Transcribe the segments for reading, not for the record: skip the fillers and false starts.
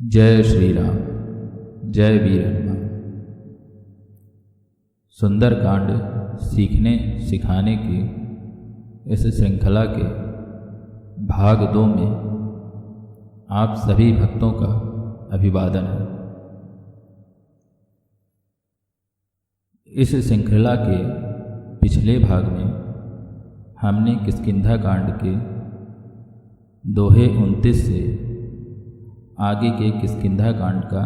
जय श्री राम, जय वीर हनुमान। सुंदरकांड सीखने सिखाने की इस श्रृंखला के भाग 2 में आप सभी भक्तों का अभिवादन है। इस श्रृंखला के पिछले भाग में हमने किष्किंधा कांड के दोहे 29 से आगे के किष्किंधा कांड का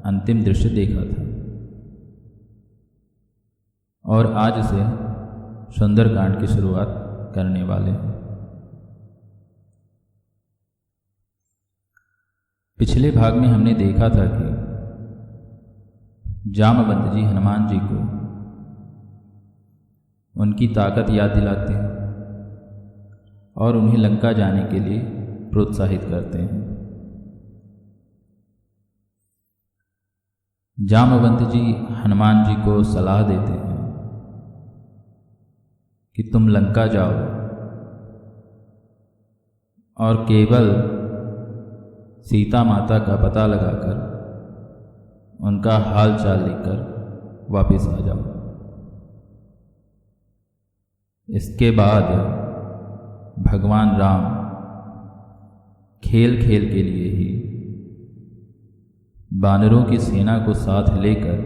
अंतिम दृश्य देखा था और आज से सुंदरकांड की शुरुआत करने वाले हैं। पिछले भाग में हमने देखा था कि जामवंत जी हनुमान जी को उनकी ताकत याद दिलाते हैं और उन्हें लंका जाने के लिए प्रोत्साहित करते हैं। जामवंत जी हनुमान जी को सलाह देते हैं कि तुम लंका जाओ और केवल सीता माता का पता लगाकर उनका हाल चाल लेकर वापस आ जाओ। इसके बाद भगवान राम खेल खेल के लिए ही बानरों की सेना को साथ लेकर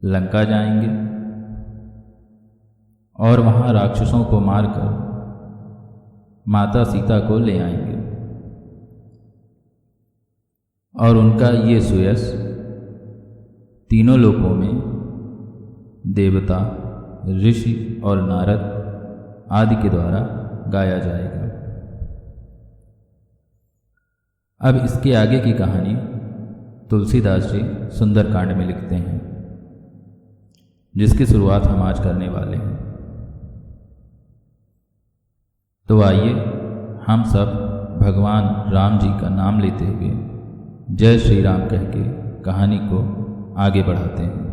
लंका जाएंगे और वहां राक्षसों को मारकर माता सीता को ले आएंगे और उनका ये सुयश तीनों लोकों में देवता, ऋषि और नारद आदि के द्वारा गाया जाएगा। अब इसके आगे की कहानी तुलसीदास जी सुंदरकांड में लिखते हैं, जिसकी शुरुआत हम आज करने वाले हैं। तो आइए हम सब भगवान राम जी का नाम लेते हुए जय श्री राम कह के कहानी को आगे बढ़ाते हैं।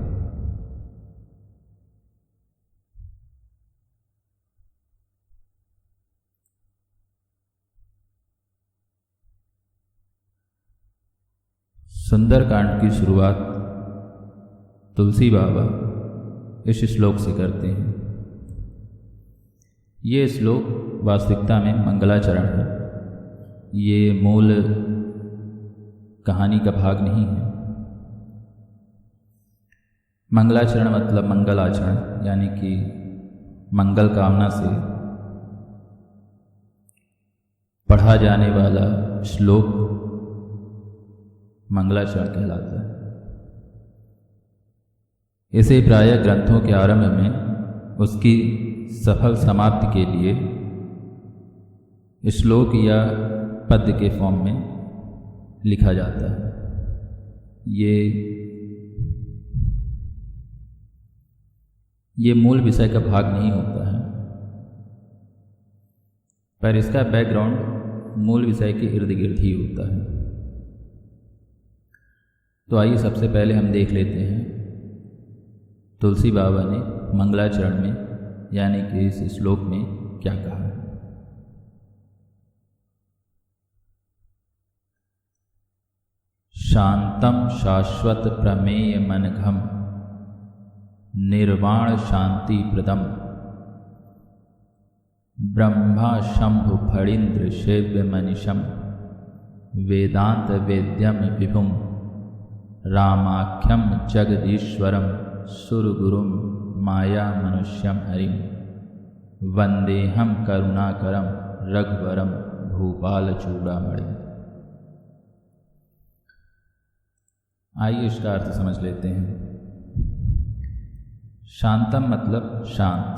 सुंदरकांड की शुरुआत तुलसी बाबा इस श्लोक से करते हैं। ये श्लोक वास्तविकता में मंगलाचरण है, ये मूल कहानी का भाग नहीं है। मंगलाचरण मतलब मंगल आचरण, यानी कि मंगल कामना से पढ़ा जाने वाला श्लोक मंगलाचरण कहलाता है। इसे प्रायः ग्रंथों के आरंभ में उसकी सफल समाप्ति के लिए श्लोक या पद्य के फॉर्म में लिखा जाता है। ये मूल विषय का भाग नहीं होता है, पर इसका बैकग्राउंड मूल विषय के इर्द गिर्द ही होता है। तो आइए सबसे पहले हम देख लेते हैं तुलसी बाबा ने मंगलाचरण में यानी कि इस श्लोक में क्या कहा है। शांतम शाश्वत प्रमेय मनघम निर्वाण शांति प्रदम ब्रह्मा शंभु फणीन्द्र शैव्य मनिशम वेदांत वेद्यम विभुम रामाख्यम जगदीश्वरम सुरगुरुम माया मनुष्यम हरिम वंदेहम करुणाकरम रघुवरम भूपाल चूड़ामणि। आइए इसका अर्थ समझ लेते हैं। शांतम मतलब शांत,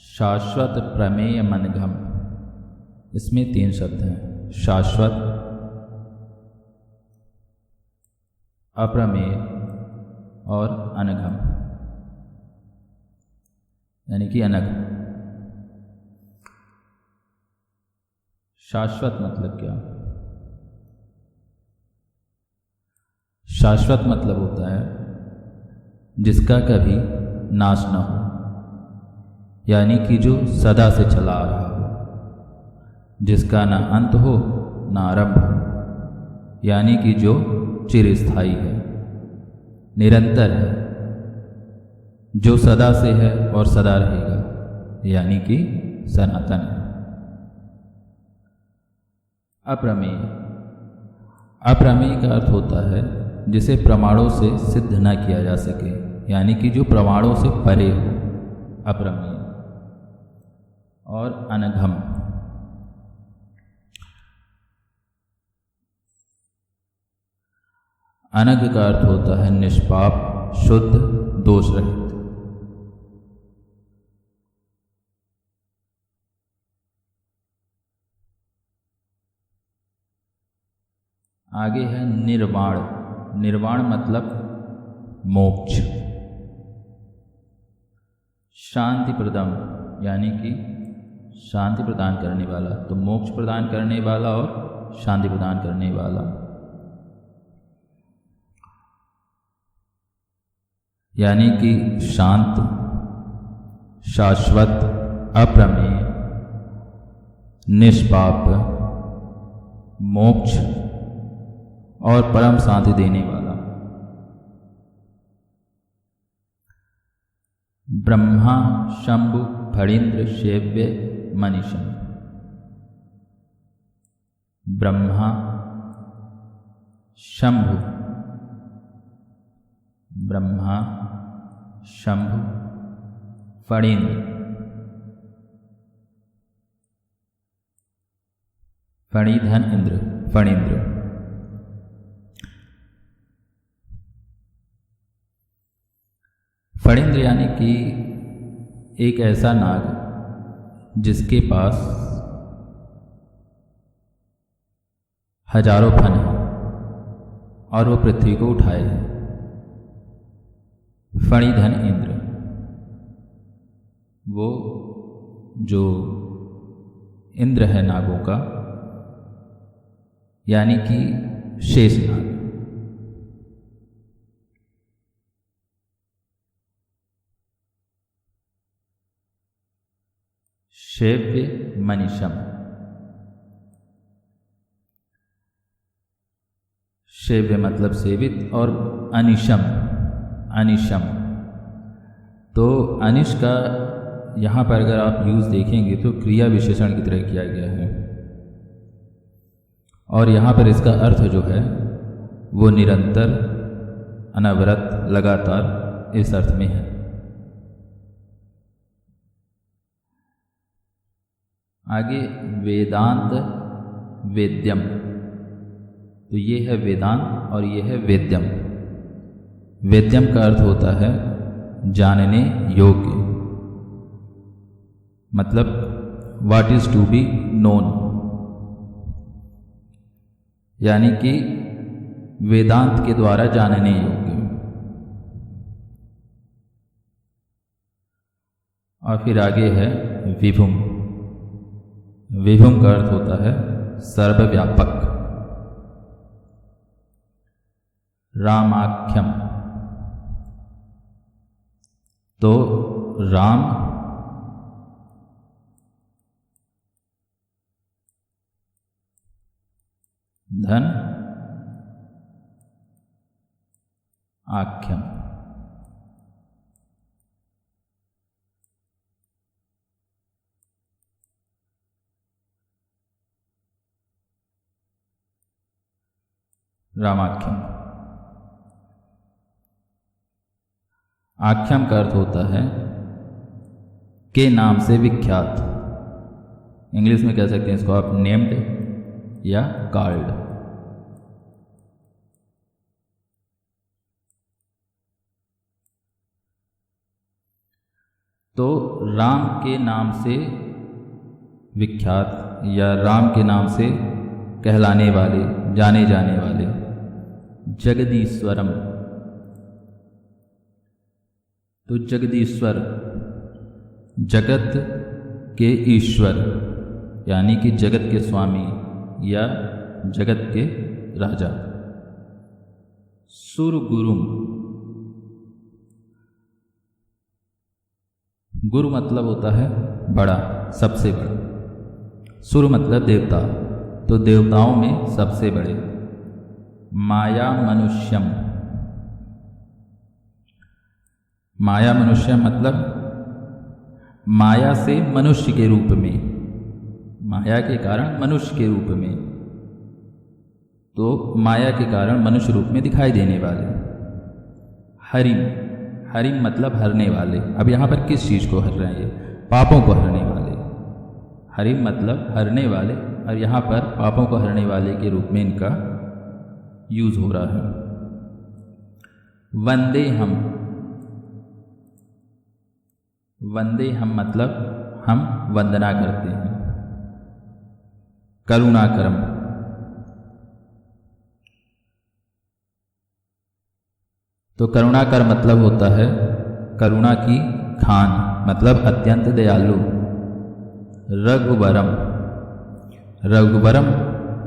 शाश्वत प्रमेय मनघम, इसमें 3 शब्द हैं, शाश्वत, अप्रमेय और अनघम, यानी कि अनघ। शाश्वत मतलब क्या? शाश्वत मतलब होता है जिसका कभी नाश न हो, यानी कि जो सदा से चला आ रहा हो, जिसका न अंत हो न आरंभ हो, यानी कि जो चिरस्थायी है, निरंतर है, जो सदा से है और सदा रहेगा, यानी कि सनातन है। अप्रमेय, अप्रमेय का अर्थ होता है जिसे प्रमाणों से सिद्ध न किया जा सके, यानी कि जो प्रमाणों से परे हो, अप्रमेय। और अनघम, अनघ का अर्थ होता है निष्पाप, शुद्ध, दोष रहित। आगे है निर्वाण। निर्वाण मतलब मोक्ष। शांति प्रदम, यानी कि शांति प्रदान करने वाला, तो मोक्ष प्रदान करने वाला और शांति प्रदान करने वाला। यानी कि शांत, शाश्वत, अप्रमेय, निष्पाप, मोक्ष और परम शांति देने वाला। ब्रह्मा शंभु फणींद्र सेव्य मनीषम। ब्रह्मा, शंभु, ब्रह्मा, शंभु, फणींद्र, फणीधन इंद्र, फणींद्र। फणींद्र यानी कि एक ऐसा नाग जिसके पास हजारों फन हैं और वो पृथ्वी को उठाए हैं। फणीधन इंद्र, वो जो इंद्र है नागों का, यानी कि शेष नाग। सेव्य मनीषम, सेव्य मतलब सेवित, और अनिशम, अनिशम। तो अनिश का यहाँ पर अगर आप यूज़ देखेंगे तो क्रिया विशेषण की तरह किया गया है, और यहाँ पर इसका अर्थ जो है वो निरंतर, अनवरत, लगातार, इस अर्थ में है। आगे वेदांत वेद्यम, तो ये है वेदांत और ये है वेद्यम। वेद्यम का अर्थ होता है जानने योग्य, मतलब what is to be known, यानी कि वेदांत के द्वारा जानने योग्य। और फिर आगे है विभुम। विभुम का अर्थ होता है सर्वव्यापक। रामाख्यम, तो राम, धन, आख्यम। रामाख्यम। आख्यम का अर्थ होता है के नाम से विख्यात। इंग्लिश में कह सकते हैं इसको आप नेम्ड या कॉल्ड। तो राम के नाम से विख्यात या राम के नाम से कहलाने वाले, जाने जाने वाले जगदीश्वरम। तो जगदीश्वर, जगत के ईश्वर, यानी कि जगत के स्वामी या जगत के राजा। सुरगुरुम, गुरु मतलब होता है बड़ा, सबसे बड़ा। सुर मतलब देवता तो देवताओं में सबसे बड़े। माया मनुष्यम, माया मनुष्य मतलब माया से मनुष्य के रूप में, माया के कारण मनुष्य के रूप में, तो माया के कारण मनुष्य रूप में दिखाई देने वाले। हरिम, हरिम मतलब हरने वाले। अब यहाँ पर किस चीज़ को हर रहे हैं? ये पापों को हरने वाले। हरिम मतलब हरने वाले, और यहाँ पर पापों को हरने वाले के रूप में इनका यूज हो रहा है। वंदे हम, वंदे हम मतलब हम वंदना करते हैं। करुणाकरम, तो करुणाकर मतलब होता है करुणा की खान, मतलब अत्यंत दयालु। रघुवरम, रघुवरम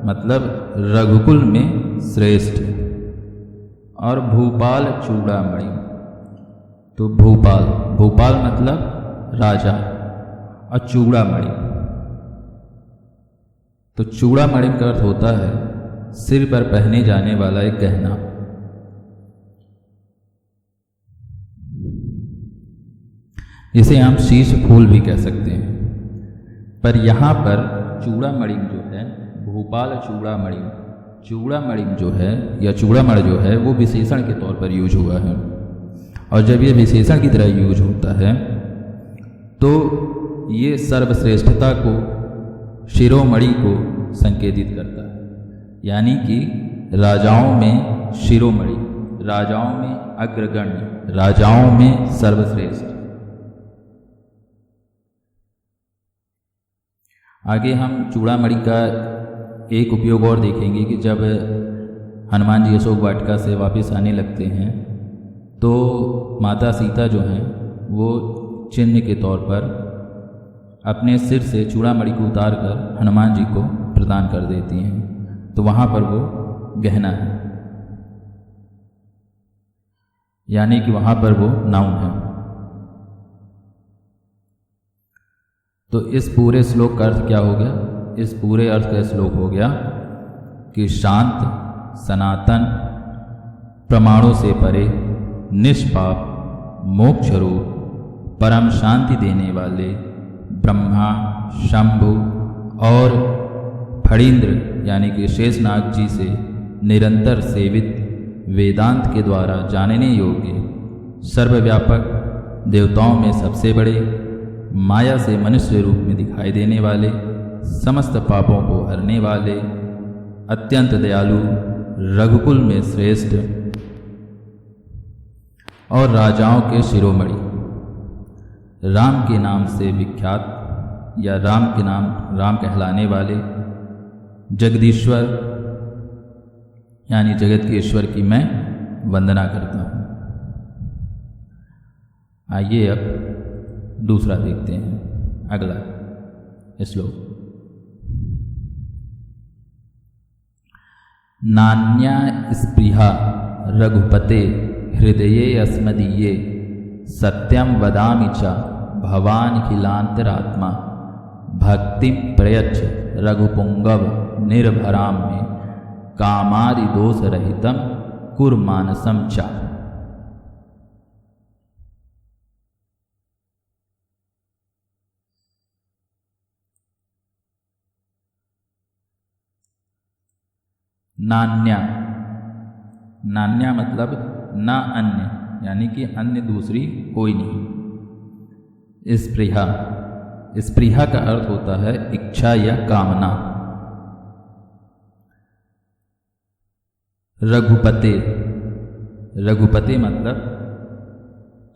मतलब रघुकुल में श्रेष्ठ। और भूपाल चूड़ामणि, तो भूपाल, भूपाल मतलब राजा, और चूड़ामणि, तो चूड़ामणि का अर्थ होता है सिर पर पहने जाने वाला एक गहना। इसे हम शीश फूल भी कह सकते हैं। पर यहाँ पर चूड़ामणि जो है, भूपाल चूड़ामणि, चूड़ामणि जो है या चूड़ामणि जो है वो विशेषण के तौर पर यूज हुआ है। और जब ये विशेषण की तरह यूज होता है तो ये सर्वश्रेष्ठता को, शिरोमणि को संकेतित करता है। यानी कि राजाओं में शिरोमणि, राजाओं में अग्रगण्य, राजाओं में सर्वश्रेष्ठ। आगे हम चूड़ामणि का एक उपयोग और देखेंगे कि जब हनुमान जी अशोक वाटिका से वापस आने लगते हैं तो माता सीता जो हैं वो चिन्ह के तौर पर अपने सिर से चूड़ामणि को उतार कर हनुमान जी को प्रदान कर देती हैं। तो वहाँ पर वो गहना है, यानी कि वहाँ पर वो नाउन है। तो इस पूरे श्लोक का अर्थ क्या हो गया? इस पूरे अर्थ का श्लोक हो गया कि शांत, सनातन, प्रमाणों से परे, निष्पाप, मोक्ष रूप, परम शांति देने वाले ब्रह्मा, शंभु और फणींद्र यानी कि शेषनाग जी से निरंतर सेवित, वेदांत के द्वारा जानने योग्य, सर्वव्यापक, देवताओं में सबसे बड़े, माया से मनुष्य रूप में दिखाई देने वाले, समस्त पापों को हरने वाले, अत्यंत दयालु, रघुकुल में श्रेष्ठ और राजाओं के शिरोमणि, राम के नाम से विख्यात या राम के नाम राम कहलाने वाले, जगदीश्वर यानी जगत के ईश्वर की मैं वंदना करता हूँ। आइए अब दूसरा देखते हैं, अगला श्लोक। नान्या स्पृहा रघुपते हृदये अस्मदीये, सत्यम वदामि च भवानिखिलांतरात्मा, भक्ति प्रयच्छ रघुपुंगव निर्भराम में, कामादि दोष रहितम कुर्मानसम च। नान्या, नान्या मतलब ना अन्य, यानी कि अन्य दूसरी कोई नहीं। स्पृहा, स्पृहा का अर्थ होता है इच्छा या कामना। रघुपते, रघुपते मतलब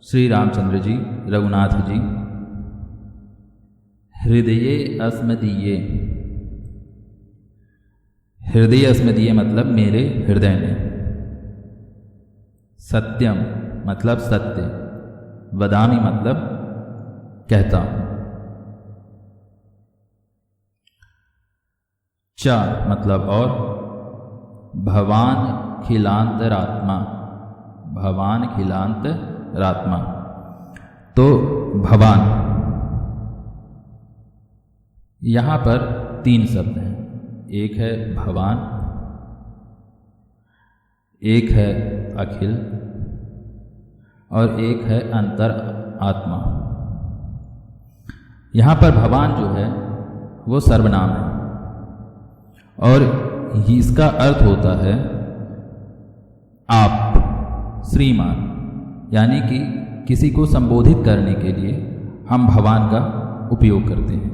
श्री रामचंद्र जी, रघुनाथ जी। हृदये अस्मदीये, हृदय अस्मदीय मतलब मेरे हृदय में। सत्यम मतलब सत्य, वदामी मतलब कहता हूं। च मतलब और, भवान खिलांतरात्मा, भवान खिलांतरात्मा। तो भवान, यहां पर तीन शब्द हैं। एक है भवान, एक है अखिल और एक है अंतर आत्मा। यहाँ पर भगवान जो है वो सर्वनाम है और इसका अर्थ होता है आप, श्रीमान, यानी कि किसी को संबोधित करने के लिए हम भगवान का उपयोग करते हैं।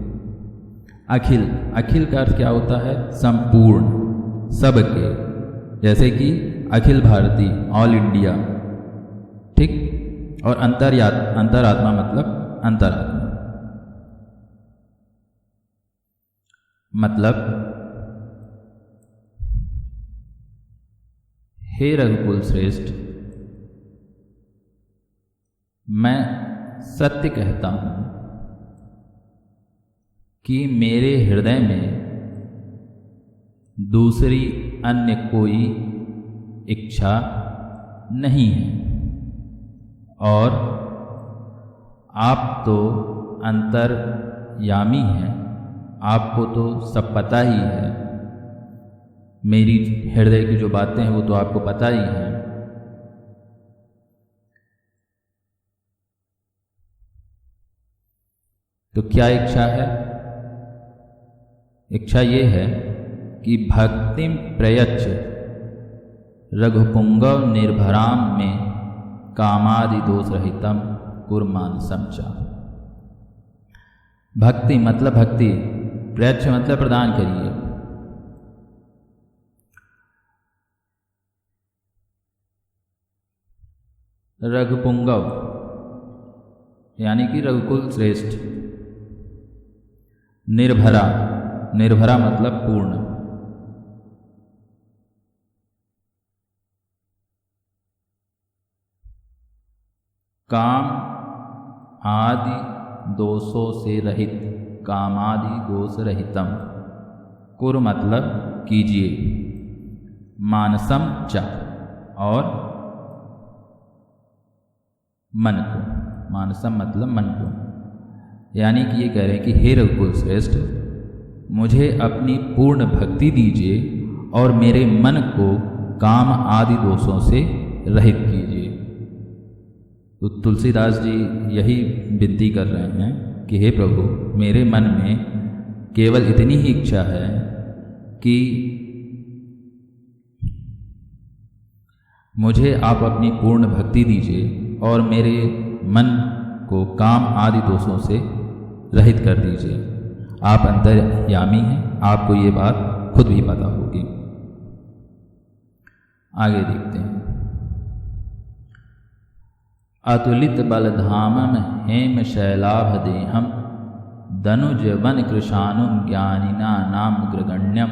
अखिल, अखिल का अर्थ क्या होता है? संपूर्ण, सबके, जैसे कि अखिल भारतीय, ऑल इंडिया, ठीक। और अंतरात्मा मतलब अंतरात्मा, मतलब हे रघुकुल श्रेष्ठ, मैं सत्य कहता हूँ कि मेरे हृदय में दूसरी अन्य कोई इच्छा नहीं है और आप तो अंतर्यामी हैं, आपको तो सब पता ही है, मेरी हृदय की जो बातें हैं वो तो आपको पता ही है। तो क्या इच्छा है? इच्छा ये है कि भक्तिम प्रयच्छ रघुपुंगव निर्भराम में कामादि दोष रहितम कुर्मानसम च। भक्ति मतलब भक्ति, प्रयच्छ मतलब प्रदान करिए। रघुपुंगव यानी कि रघुकुल श्रेष्ठ। निर्भरा, निर्भरा मतलब पूर्ण। काम आदि दोषों से रहित, कामादि दोष रहितम। कुर मतलब कीजिए, मानसम च और मन को, मानसम मतलब मन को, यानी कि ये कह रहे हैं कि हे रघुकुल श्रेष्ठ, मुझे अपनी पूर्ण भक्ति दीजिए और मेरे मन को काम आदि दोषों से रहित कीजिए। तो तुलसीदास जी यही विनती कर रहे हैं कि हे प्रभु, मेरे मन में केवल इतनी ही इच्छा है कि मुझे आप अपनी पूर्ण भक्ति दीजिए और मेरे मन को काम आदि दोषों से रहित कर दीजिए। आप अंतर्यामी हैं, आपको ये बात खुद भी पता होगी। आगे देखते हैं। अतुलित बलधामम हेम शैलाभ देहम दनुज वन कृशानुम ज्ञानिना नाम ग्रगण्यम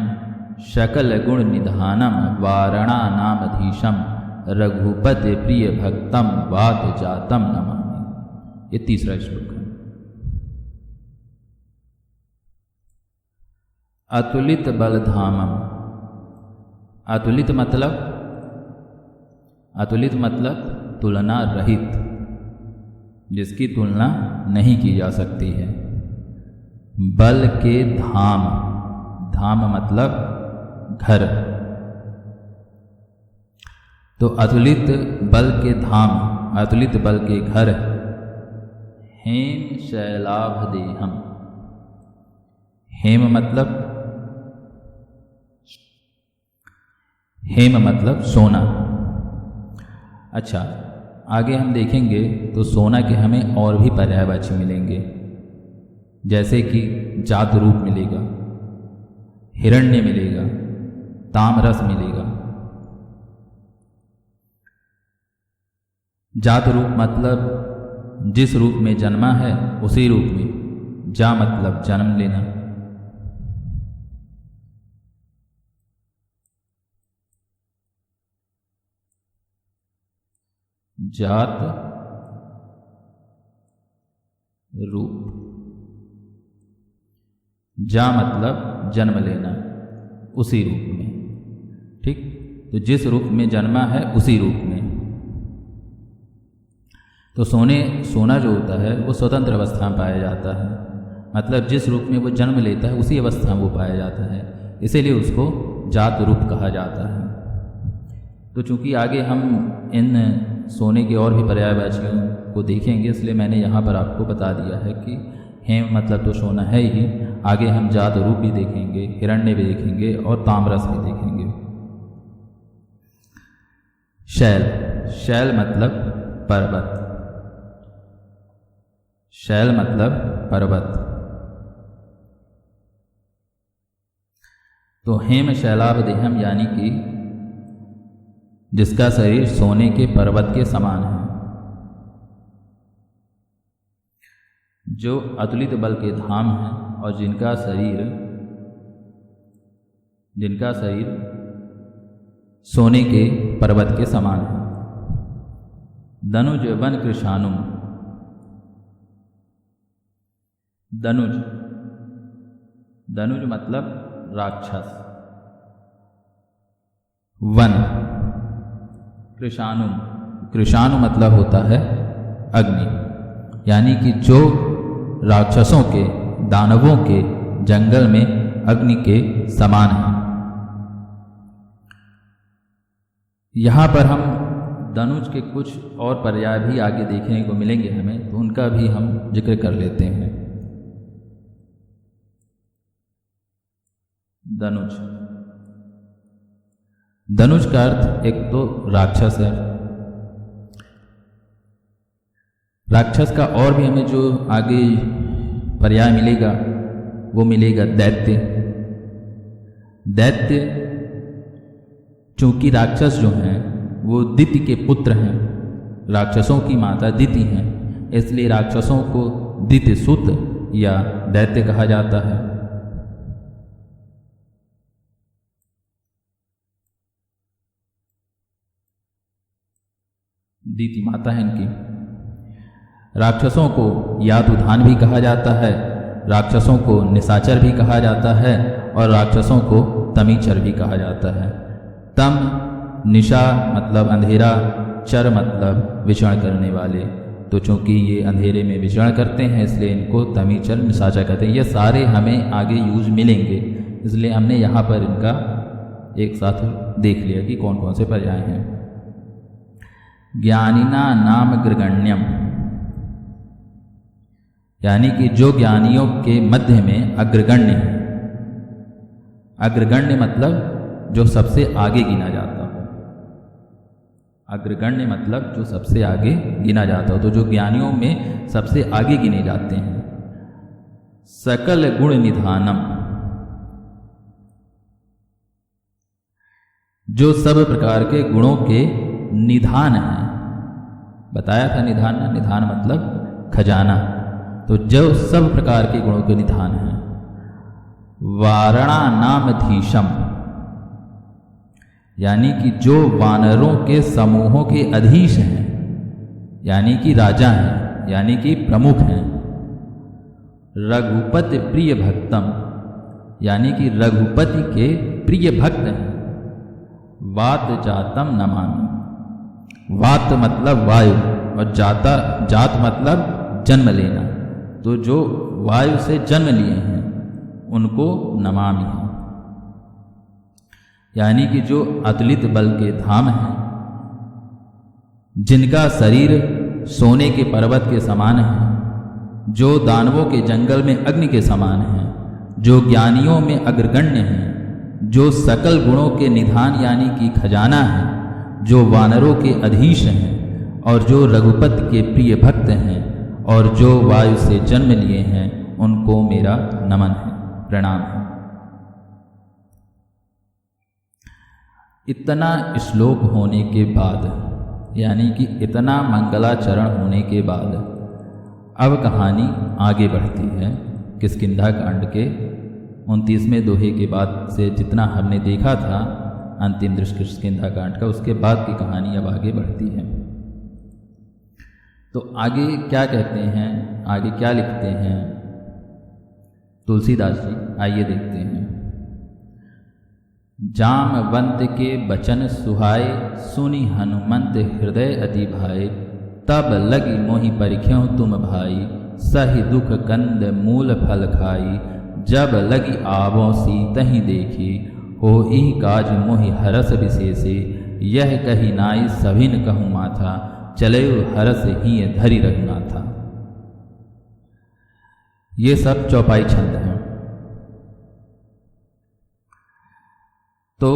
शकल गुण निधानम वारणा नामधीशम रघुपति प्रिय भक्तम वाद जातम नमामि। ये तीसरा श्लोक है। अतुलित बलधामम, अतुलित मतलब तुलना रहित, जिसकी तुलना नहीं की जा सकती है। बल के धाम, धाम मतलब घर, तो अतुलित बल के धाम, अतुलित बल के घर। हेम शैलाभ देहम, हेम मतलब सोना। अच्छा, आगे हम देखेंगे तो सोना के हमें और भी पर्यायवाची मिलेंगे, जैसे कि जात रूप मिलेगा, हिरण्य मिलेगा, तामरस मिलेगा। जात रूप मतलब जिस रूप में जन्मा है उसी रूप में, जा मतलब जन्म लेना। जात रूप, जा मतलब जन्म लेना, उसी रूप में, ठीक। तो जिस रूप में जन्मा है उसी रूप में। तो सोना जो होता है वो स्वतंत्र अवस्था में पाया जाता है, मतलब जिस रूप में वो जन्म लेता है उसी अवस्था में वो पाया जाता है। इसीलिए उसको जात रूप कहा जाता है। तो चूँकि आगे हम इन सोने के और भी पर्यायवाचियों को देखेंगे, इसलिए मैंने यहाँ पर आपको बता दिया है कि हेम मतलब तो सोना है ही, आगे हम जात रूप भी देखेंगे, हिरण्य भी देखेंगे और ताम्रस भी देखेंगे। शैल, शैल मतलब पर्वत, शैल मतलब पर्वत। तो हेम शैलावदेहम यानी कि जिसका शरीर सोने के पर्वत के समान है, जो अतुलित बल के धाम हैं और जिनका शरीर सोने के पर्वत के समान है। दनुज वन कृशानुम, दनुज, दनुज मतलब राक्षस, वन, कृशानु, कृशानु मतलब होता है अग्नि, यानी कि जो राक्षसों के, दानवों के जंगल में अग्नि के समान है। यहाँ पर हम धनुष के कुछ और पर्याय भी आगे देखने को मिलेंगे हमें, तो उनका भी हम जिक्र कर लेते हैं। धनुष, धनुष का अर्थ एक तो राक्षस है। राक्षस का और भी हमें जो आगे पर्याय मिलेगा वो मिलेगा दैत्य। दैत्य चूंकि राक्षस जो हैं वो दिति के पुत्र हैं, राक्षसों की माता दिति हैं, इसलिए राक्षसों को दितिसुत या दैत्य कहा जाता है। दिति माता है इनकी। राक्षसों को यादुधान भी कहा जाता है, राक्षसों को निशाचर भी कहा जाता है और राक्षसों को तमीचर भी कहा जाता है। तम, निशा मतलब अंधेरा, चर मतलब विचरण करने वाले। तो चूंकि ये अंधेरे में विचरण करते हैं इसलिए इनको तमीचर, निशाचर कहते हैं। ये सारे हमें आगे यूज मिलेंगे, इसलिए हमने यहाँ पर इनका एक साथ देख लिया कि कौन कौन से पर्याय हैं। ज्ञानिना नाम अग्रगण्यम, यानी कि जो ज्ञानियों के मध्य में अग्रगण्य है। अग्रगण्य मतलब जो सबसे आगे गिना जाता हो, अग्रगण्य मतलब जो सबसे आगे गिना जाता हो, तो जो ज्ञानियों में सबसे आगे गिने जाते हैं। सकल गुण निधानम, जो सब प्रकार के गुणों के निधान हैं। बताया था निधान, निधान मतलब खजाना, तो जो सब प्रकार के गुणों के निधान हैं। वारणा नाम धीशम, यानी कि जो वानरों के समूहों के अधीश हैं, यानी कि राजा हैं, यानी कि प्रमुख हैं। रघुपति प्रिय भक्तम, यानी कि रघुपति के प्रिय भक्त हैं। वात जातम नमामि, वात मतलब वायु और जात मतलब जन्म लेना, तो जो वायु से जन्म लिए हैं उनको नमामि है। यानी कि जो अतुलित बल के धाम हैं, जिनका शरीर सोने के पर्वत के समान है, जो दानवों के जंगल में अग्नि के समान है, जो ज्ञानियों में अग्रगण्य हैं, जो सकल गुणों के निधान यानी कि खजाना है, जो वानरों के अधीश हैं और जो रघुपति के प्रिय भक्त हैं और जो वायु से जन्म लिए हैं, उनको मेरा नमन है, प्रणाम है। इतना श्लोक होने के बाद, यानी कि इतना मंगलाचरण होने के बाद, अब कहानी आगे बढ़ती है। किष्किंधा कांड के 29वें दोहे के बाद से जितना हमने देखा था अंतिम दृश्य किष्किंधा कांड का, उसके बाद की कहानी अब आगे बढ़ती है। तो आगे क्या कहते हैं, आगे क्या लिखते हैं तुलसीदास जी, आइए देखते हैं। जामवंत के बचन सुहाए, सुनी हनुमंत हृदय अति भाए। तब लगी मोहि परिख्यों तुम भाई, सही दुख कंद मूल फल खाई। जब लगी आवों सीतहि देखी, होई काज मोहि हरस विशेषे, यह कही नाई सभिन कहूँ माथा, चले हरस ही धरि रघुनाथा। ये सब चौपाई छंद हैं। तो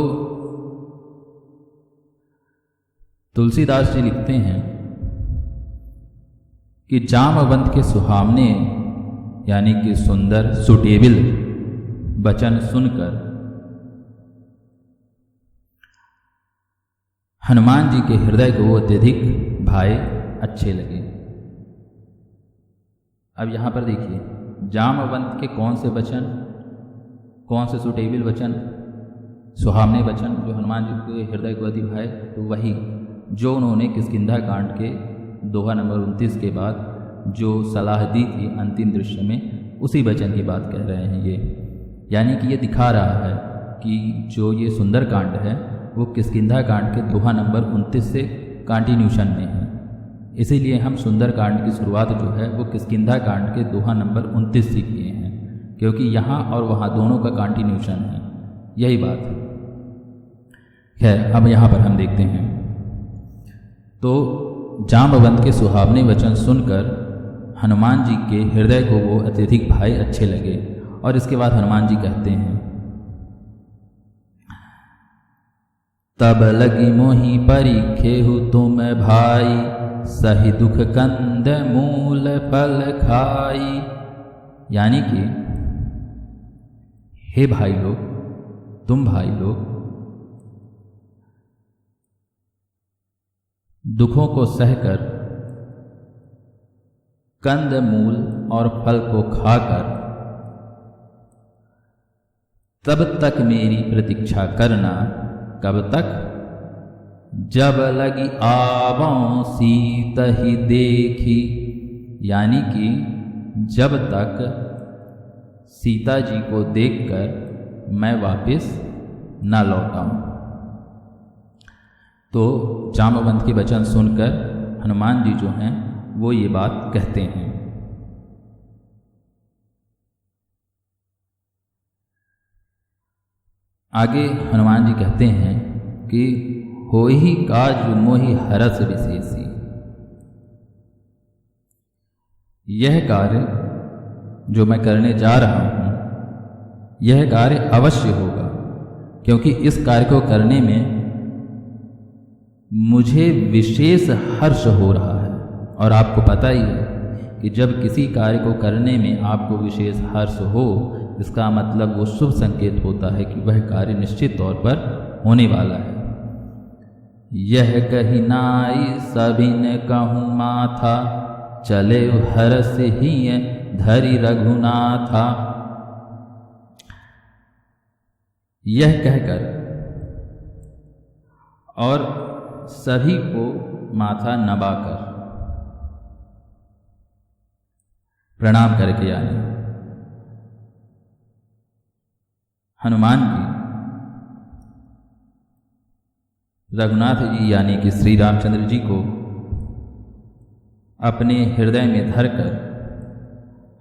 तुलसीदास जी लिखते हैं कि जामवंत के सुहावने यानी कि सुंदर सुटेबल वचन सुनकर हनुमान जी के हृदय को अत्यधिक भाए, अच्छे लगे। अब यहाँ पर देखिए, जामवंत के कौन से वचन, कौन से सुटेबल वचन, सुहावने वचन जो हनुमान जी के हृदय को अति भाए, तो वही जो उन्होंने किष्किंधा कांड के दोहा नंबर 29 के बाद जो सलाह दी थी अंतिम दृश्य में, उसी वचन की बात कह रहे हैं ये। यानी कि ये दिखा रहा है कि जो ये सुंदर कांड है वो किष्किंधा कांड के दोहा नंबर 29 से कंटिन्यूशन में है। इसीलिए हम सुंदर कांड की शुरुआत जो है वो किष्किंधा कांड के दोहा नंबर 29 से किए हैं, क्योंकि यहाँ और वहाँ दोनों का कंटिन्यूशन है, यही बात है। खैर, अब यहाँ पर हम देखते हैं। तो जामवंत के सुहावने वचन सुनकर हनुमान जी के हृदय को वो अत्यधिक भाई, अच्छे लगे। और इसके बाद हनुमान जी कहते हैं, तब लगी मोहि परीखेहु तुम भाई, सही दुख कंद मूल फल खाई। यानी कि हे भाई लोग, तुम भाई लोग दुखों को सहकर, कंद मूल और फल को खाकर तब तक मेरी प्रतीक्षा करना। कब तक? जब लगी आवों सीतहि देखी। यानी कि जब तक सीता जी को देखकर मैं वापस न लौटाऊं। तो जामवंत के वचन सुनकर हनुमान जी जो हैं वो ये बात कहते हैं। आगे हनुमान जी कहते हैं कि होहि काज मोहि हरस विशेषी। यह कार्य जो मैं करने जा रहा हूँ, यह कार्य अवश्य होगा, क्योंकि इस कार्य को करने में मुझे विशेष हर्ष हो रहा है। और आपको पता ही है कि जब किसी कार्य को करने में आपको विशेष हर्ष हो, इसका मतलब वो शुभ संकेत होता है कि वह कार्य निश्चित तौर पर होने वाला है। यह कही नाई सभिन कहूँ माथा, चले हरस ही धरि रघुनाथा। यह कहकर और सभी को माथा नवाकर, प्रणाम करके आए हनुमान जी रघुनाथ जी यानी कि श्री रामचंद्र जी को अपने हृदय में धरकर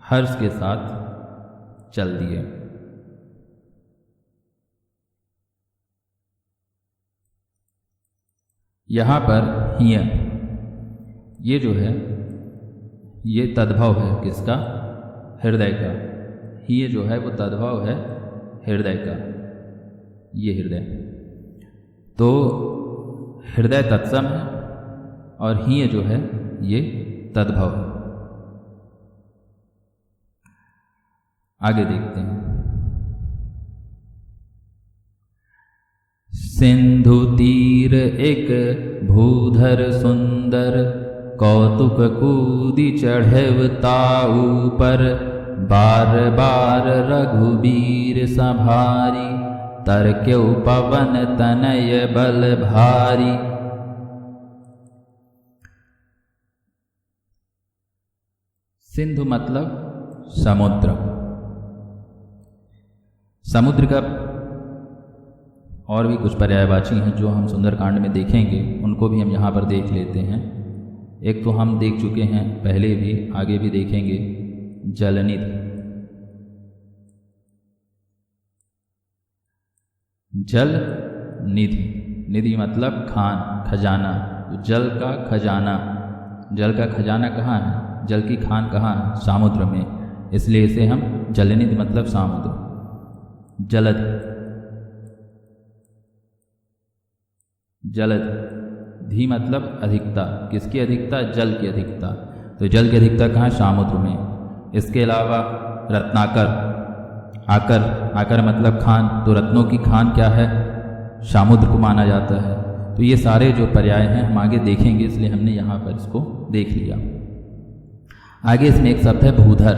हर्ष के साथ चल दिए। यहाँ पर हिय ये जो है ये तद्भव है किसका? हृदय का। हिय जो है वो तद्भव है हृदय का, ये हृदय। तो हृदय तत्सम है और हिय जो है ये तद्भव है। आगे देखते हैं। सिंधु तीर एक भूधर सुंदर, कौतुक कूदी चढ़ेव ताऊ पर, बार बार रघुबीर संभारी, तरक्यौ पवन तनय बल भारी। सिंधु मतलब समुद्र। समुद्र का और भी कुछ पर्यायवाची हैं जो हम सुंदरकांड में देखेंगे, उनको भी हम यहाँ पर देख लेते हैं। एक तो हम देख चुके हैं पहले भी, आगे भी देखेंगे, जलनिधि। जल निधि, निधि मतलब खान, खजाना। तो जल का खजाना, जल का खजाना कहाँ है, जल की खान कहाँ है, समुद्र में, इसलिए इसे हम जलनिधि मतलब समुद्र। जलध, जलध, धी मतलब अधिकता, किसकी अधिकता, जल की अधिकता। तो जल की अधिकता कहाँ, समुद्र में। इसके अलावा रत्नाकर, आकर, आकर मतलब खान, तो रत्नों की खान क्या है, समुद्र को माना जाता है। तो ये सारे जो पर्याय हैं हम आगे देखेंगे, इसलिए हमने यहाँ पर इसको देख लिया। आगे इसमें एक शब्द है भूधर।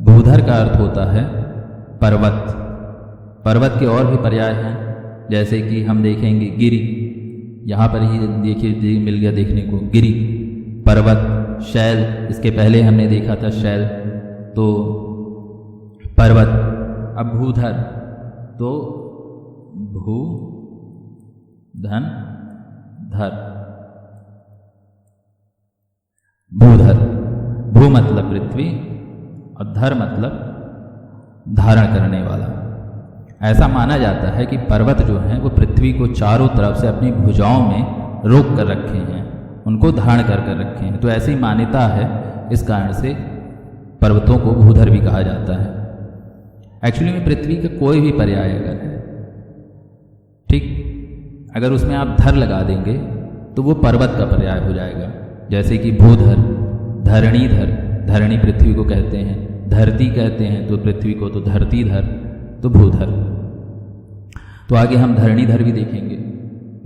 भूधर का अर्थ होता है पर्वत। पर्वत के और भी पर्याय हैं, जैसे कि हम देखेंगे गिरि, यहाँ पर ही देखिए मिल गया देखने को, गिरि, पर्वत, शैल, इसके पहले हमने देखा था शैल, तो पर्वत। अब भूधर, तो भू धन धर, भूधर, भू मतलब पृथ्वी और धर मतलब धारण करने वाला। ऐसा माना जाता है कि पर्वत जो हैं वो पृथ्वी को चारों तरफ से अपनी भुजाओं में रोक कर रखे हैं, उनको धारण कर कर रखे हैं। तो ऐसी मान्यता है, इस कारण से पर्वतों को भूधर भी कहा जाता है। एक्चुअली में पृथ्वी का कोई भी पर्याय अगर है, ठीक, अगर उसमें आप धर लगा देंगे तो वो पर्वत का पर्याय हो जाएगा। जैसे कि भूधर, धरणीधर, धरणी पृथ्वी को कहते हैं, धरती कहते हैं तो पृथ्वी को, तो धरतीधर, तो भूधर। तो आगे हम धरणीधर भी देखेंगे,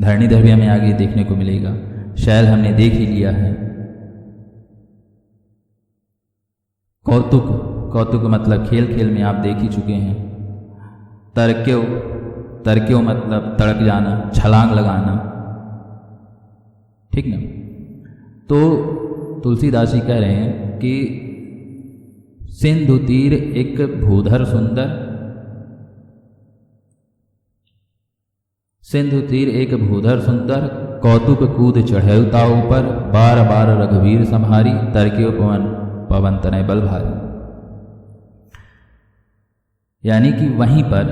धरणीधर भी हमें आगे देखने को मिलेगा। शैल हमने देख ही लिया है। कौतुक, कौतुक मतलब खेल खेल में आप देख ही चुके हैं। तर्क्यो, तर्क्यो मतलब तड़क जाना, छलांग लगाना, ठीक ना। तो तुलसीदास जी कह रहे हैं कि सिंधु तीर एक भूधर सुंदर, सिंधु तीर एक भूधर सुंदर, कौतुक कूद चढ़े ताऊ पर, बार बार रघुवीर संहारी, तर्क्यो पवन पवन तनय बल भारी। यानी कि वहीं पर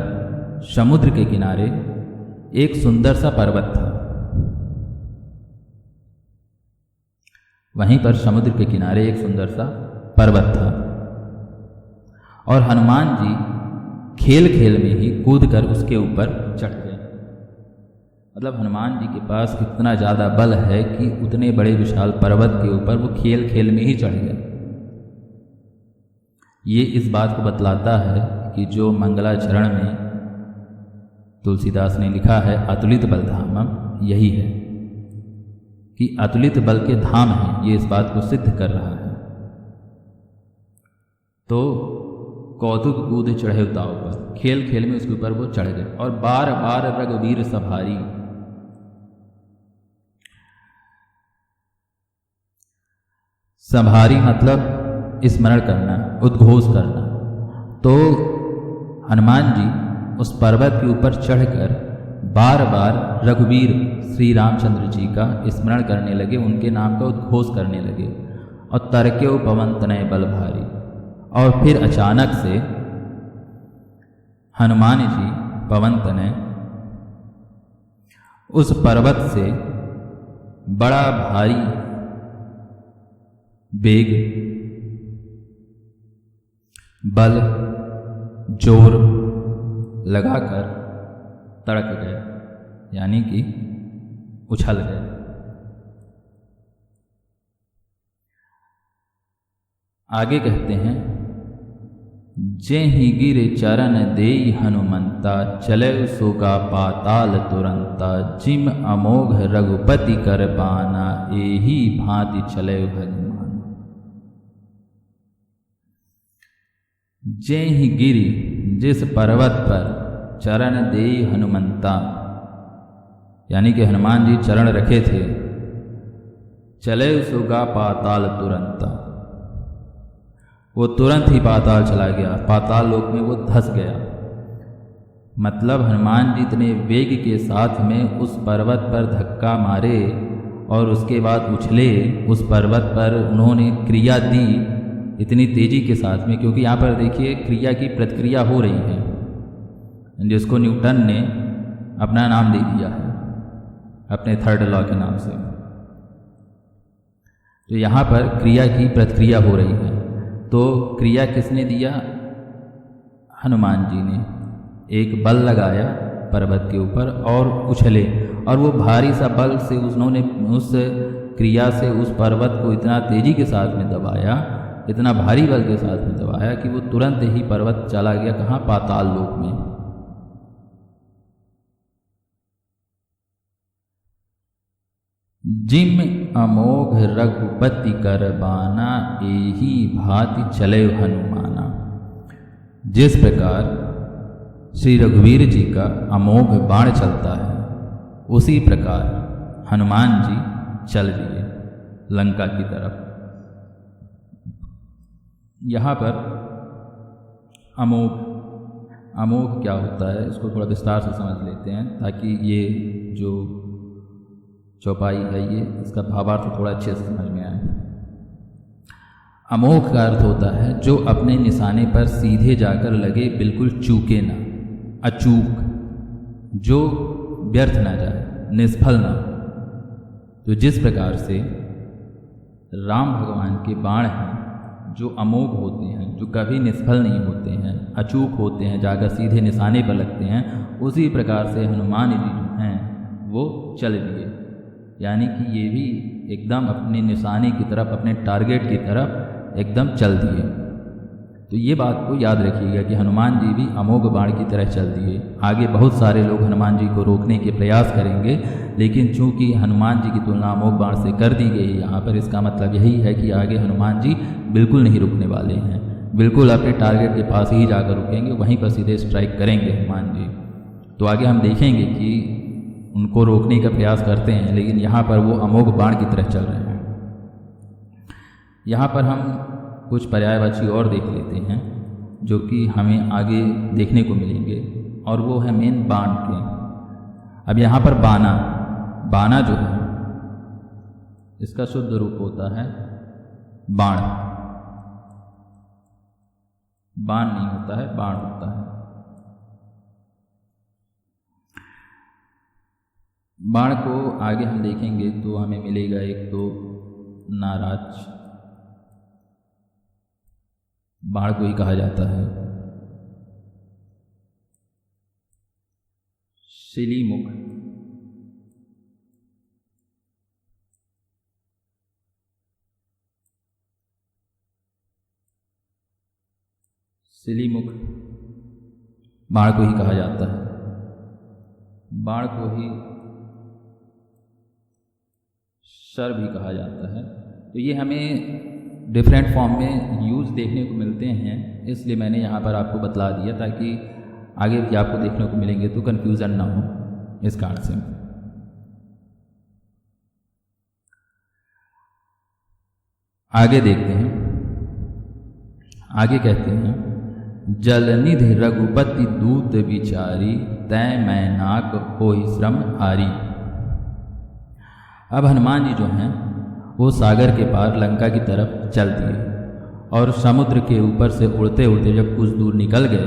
समुद्र के किनारे एक सुंदर सा पर्वत था, वहीं पर समुद्र के किनारे एक सुंदर सा पर्वत था, और हनुमान जी खेल खेल में ही कूद कर उसके ऊपर चढ़ गए। मतलब हनुमान जी के पास इतना ज़्यादा बल है कि उतने बड़े विशाल पर्वत के ऊपर वो खेल खेल में ही चढ़ गए। ये इस बात को बतलाता है कि जो मंगलाचरण में तुलसीदास ने लिखा है अतुलित बल धामम, यही है कि अतुलित बल के धाम हैं, ये इस बात को सिद्ध कर रहा है। तो कौतुक कूद चढ़े ताऊ पर, खेल खेल में उसके ऊपर वो चढ़ गए, और बार बार रघुवीर संहारी। संहारी मतलब स्मरण करना, उद्घोष करना। तो हनुमान जी उस पर्वत के ऊपर चढ़कर बार बार रघुवीर श्री रामचंद्र जी का स्मरण करने लगे, उनके नाम का उद्घोष करने लगे। और तर्क्यो पवन तनय बल भारी, और फिर अचानक से हनुमान जी पवन तनय उस पर्वत से बड़ा भारी वेग, बल, जोर लगाकर तड़क गए, यानी कि उछल गए। आगे कहते हैं, जे ही गिर चरण देई हनुमंता, चले सोगा पाताल तुरंता, जिम अमोघ रघुपति कर पाना, एही भांति चले भगवान। जे ही गिरी, जिस पर्वत पर चरण देई हनुमंता, यानी कि हनुमान जी चरण रखे थे, चले सुगा पाताल तुरंता, वो तुरंत ही पाताल चला गया, पाताल लोक में वो धंस गया। मतलब हनुमान जी इतने वेग के साथ में उस पर्वत पर धक्का मारे और उसके बाद उछले, उस पर्वत पर उन्होंने क्रिया दी इतनी तेजी के साथ में, क्योंकि यहाँ पर देखिए क्रिया की प्रतिक्रिया हो रही है। जिसको न्यूटन ने अपना नाम दे दिया है अपने थर्ड लॉ के नाम से। तो यहाँ पर क्रिया की प्रतिक्रिया हो रही है। तो क्रिया किसने दिया? हनुमान जी ने एक बल लगाया पर्वत के ऊपर और उछले, और वो भारी सा बल से उन्होंने उस क्रिया से उस पर्वत को इतना तेजी के साथ में दबाया, इतना भारी बल के साथ में दबाया कि वो तुरंत ही पर्वत चला गया कहाँ? पाताल लोक में। जिम अमोघ रघुपति कर बाना, एही भांति चले हनुमाना। जिस प्रकार श्री रघुवीर जी का अमोघ बाण चलता है, उसी प्रकार हनुमान जी चल दिए लंका की तरफ। यहाँ पर अमोघ क्या होता है इसको थोड़ा विस्तार से समझ लेते हैं, ताकि ये जो चौपाई है ये इसका भावार्थ थोड़ा अच्छे से समझ में आए। अमोघ का अर्थ होता है जो अपने निशाने पर सीधे जाकर लगे, बिल्कुल चूके ना, अचूक, जो व्यर्थ ना जाए, निष्फल ना। तो जिस प्रकार से राम भगवान के बाण हैं जो अमोघ होते हैं, जो कभी निष्फल नहीं होते हैं, अचूक होते हैं, जाकर सीधे निशाने पर लगते हैं, उसी प्रकार से हनुमान जी जो हैं वो चल दिए। यानी कि ये भी एकदम अपने निशाने की तरफ, अपने टारगेट की तरफ एकदम चल दिए। तो ये बात को याद रखिएगा कि हनुमान जी भी अमोघ बाण की तरह चल दिए। आगे बहुत सारे लोग हनुमान जी को रोकने के प्रयास करेंगे, लेकिन चूंकि हनुमान जी की तुलना अमोघ बाण से कर दी गई यहाँ पर, इसका मतलब यही है कि आगे हनुमान जी बिल्कुल नहीं रुकने वाले हैं, बिल्कुल अपने टारगेट के पास ही जाकर रुकेंगे, वहीं पर सीधे स्ट्राइक करेंगे हनुमान जी। तो आगे हम देखेंगे कि उनको रोकने का प्रयास करते हैं, लेकिन यहाँ पर वो अमोघ बाण की तरह चल रहे हैं। यहाँ पर हम कुछ पर्यायवाची और देख लेते हैं जो कि हमें आगे देखने को मिलेंगे, और वो है मेन बाण के। अब यहाँ पर बाना जो है इसका शुद्ध रूप होता है बाण। बाण नहीं होता है, बाण होता है। बाण को आगे हम देखेंगे तो हमें मिलेगा एक तो नाराज, बाण को ही कहा जाता है। शिलीमुख, शिलीमुख बाण को ही कहा जाता है। बाण को ही शर भी कहा जाता है। तो ये हमें डिफरेंट फॉर्म में यूज़ देखने को मिलते हैं, इसलिए मैंने यहाँ पर आपको बतला दिया ताकि आगे भी आपको देखने को मिलेंगे तो कन्फ्यूज़न ना हो इस कारण से। आगे देखते हैं, आगे कहते हैं जलनिधि रघुपति दूत विचारी, तय मैनाक होई श्रम हारी। अब हनुमान जी जो हैं वो सागर के पार लंका की तरफ चल दिए, और समुद्र के ऊपर से उड़ते उड़ते जब कुछ दूर निकल गए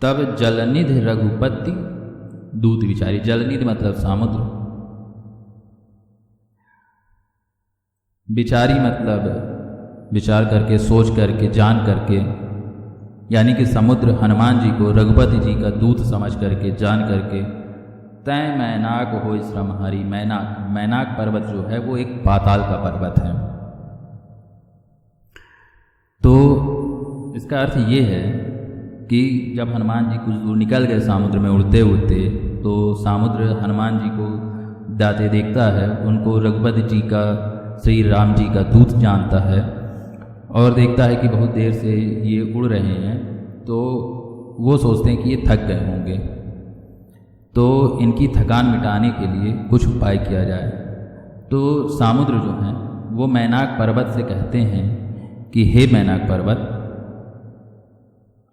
तब जलनिधि रघुपति दूत विचारी। जलनिधि मतलब समुद्र, विचारी मतलब विचार करके, सोच करके, जान करके, यानी कि समुद्र हनुमान जी को रघुपति जी का दूत समझ करके, जान करके, तय मैनाक हो श्रम हरि। मैनाक पर्वत जो है वो एक पाताल का पर्वत है। तो इसका अर्थ ये है कि जब हनुमान जी कुछ दूर निकल गए समुद्र में उड़ते उड़ते, तो समुद्र हनुमान जी को जाते देखता है, उनको रघुपति जी का, श्री राम जी का दूत जानता है, और देखता है कि बहुत देर से ये उड़ रहे हैं, तो वो सोचते हैं कि ये थक गए होंगे, तो इनकी थकान मिटाने के लिए कुछ उपाय किया जाए। तो समुद्र जो है वो मैनाक पर्वत से कहते हैं कि हे मैनाक पर्वत,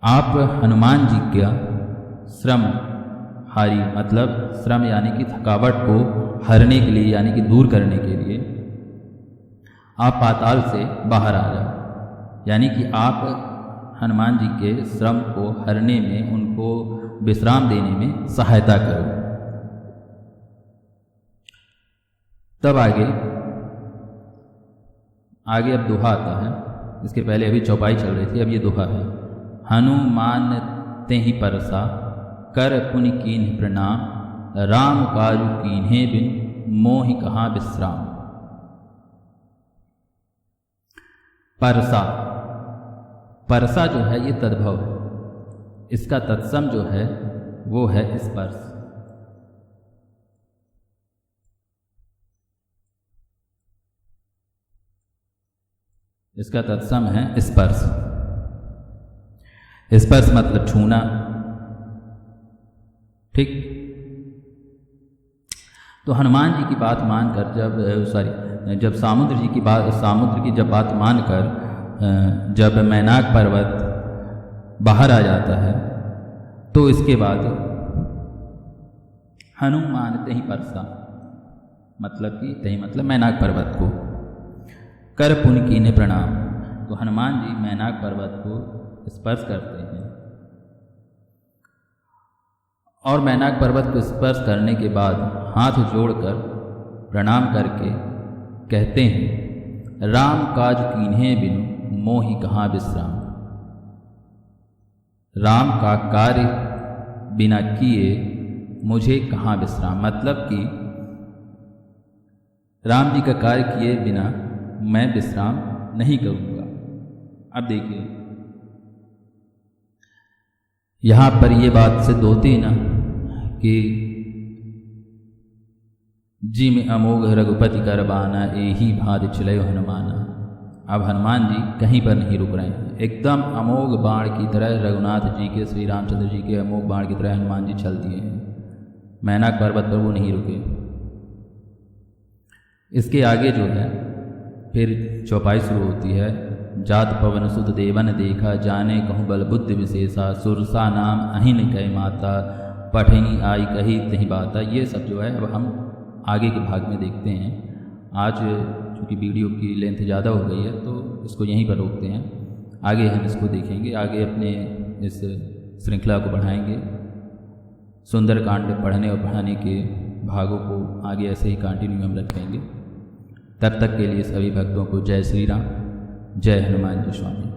आप हनुमान जी का श्रम हारी, मतलब श्रम यानी कि थकावट को हरने के लिए, यानी कि दूर करने के लिए आप पाताल से बाहर आ जाओ। यानी कि आप हनुमान जी के श्रम को हरने में, उनको विश्राम देने में सहायता करो। तब आगे अब दोहा आता है। इसके पहले अभी चौपाई चल रही थी, अब ये दोहा है। हनुमान तेहि परसा, कर पुनि कीन्ह प्रणाम, राम काजु कीन्हे बिन, मोहि कहाँ विश्राम। परसा, परसा जो है ये तद्भव है, इसका तत्सम जो है वो है स्पर्श। इसका तत्सम है स्पर्श। स्पर्श मतलब छूना, ठीक। तो हनुमान जी की बात मानकर जब सामुद्र की जब बात मानकर जब मैनाक पर्वत बाहर आ जाता है, तो इसके बाद हनुमान तेहि परसा, मतलब कि तेहि मतलब मैनाक पर्वत को, कर पुनि कीन्हे प्रणाम। तो हनुमान जी मैनाक पर्वत को स्पर्श करते हैं और मैनाक पर्वत को स्पर्श करने के बाद हाथ जोड़कर प्रणाम करके कहते हैं, राम काज कीन्हे बिनु, मोहि कहाँ विश्राम। राम का कार्य बिना किए मुझे कहाँ विश्राम, मतलब कि राम जी का कार्य किए बिना मैं विश्राम नहीं करूँगा। अब देखिए यहाँ पर ये बात सिद्ध होती ना कि जिम अमोघ रघुपति करबाना, एही भाद चलयो हनुमाना। अब हनुमान जी कहीं पर नहीं रुक रहे हैं, एकदम अमोघ बाण की तरह रघुनाथ जी के, श्री रामचंद्र जी के अमोघ बाण की तरह हनुमान जी चल दिए हैं। मैनाक पर्वत पर वो नहीं रुके। इसके आगे जो है फिर चौपाई शुरू होती है। जात पवन सुत देवन देखा, जाने कहूँ बल बुद्धि विशेषा, सुरसा नाम अहिन कै माता, पठनी आई कही तही बाता। ये सब जो है अब हम आगे के भाग में देखते हैं। आज चूँकि वीडियो की लेंथ ज़्यादा हो गई है तो इसको यहीं पर रोकते हैं, आगे हम इसको देखेंगे, आगे अपने इस श्रृंखला को बढ़ाएंगे। सुंदरकांड पढ़ने और पढ़ाने के भागों को आगे ऐसे ही कंटिन्यू हम रखेंगे। तब तक के लिए सभी भक्तों को जय श्री राम, जय हनुमान जी स्वामी।